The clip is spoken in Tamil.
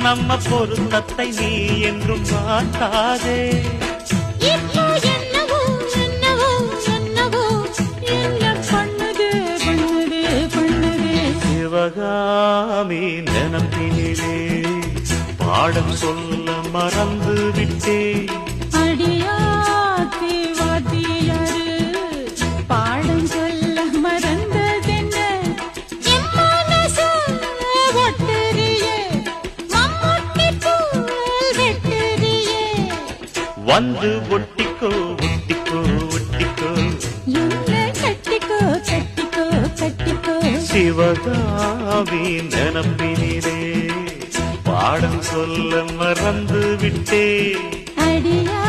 நம்ம பொருத்தத்தை நீ என்றும் மாட்டாதே. இப்போ என்னவோ என்னவோ என்னவோ என்ன பண்ணுது பண்ணுது பண்ணுது. சிவகாமி நினப்பினிலே பாடம் சொல்ல மறந்து விட்டே. அடியாத்தி வாத்தியாரு பாடம் சொல்ல மறந்ததென்ன. என் மனச ஒட்டுறியே மம்முட்டி போல் வெட்டுறியே. வந்து ஒட்டிக்கோ ஒட்டிக்கோ ஒட்டிக்கோ என்ன கட்டிக்கோ கட்டிக்கோ கட்டிக்கோ. சிவகாமி நினப்பினிலே பாடம் சொல்ல மறந்து விட்டே. அடியா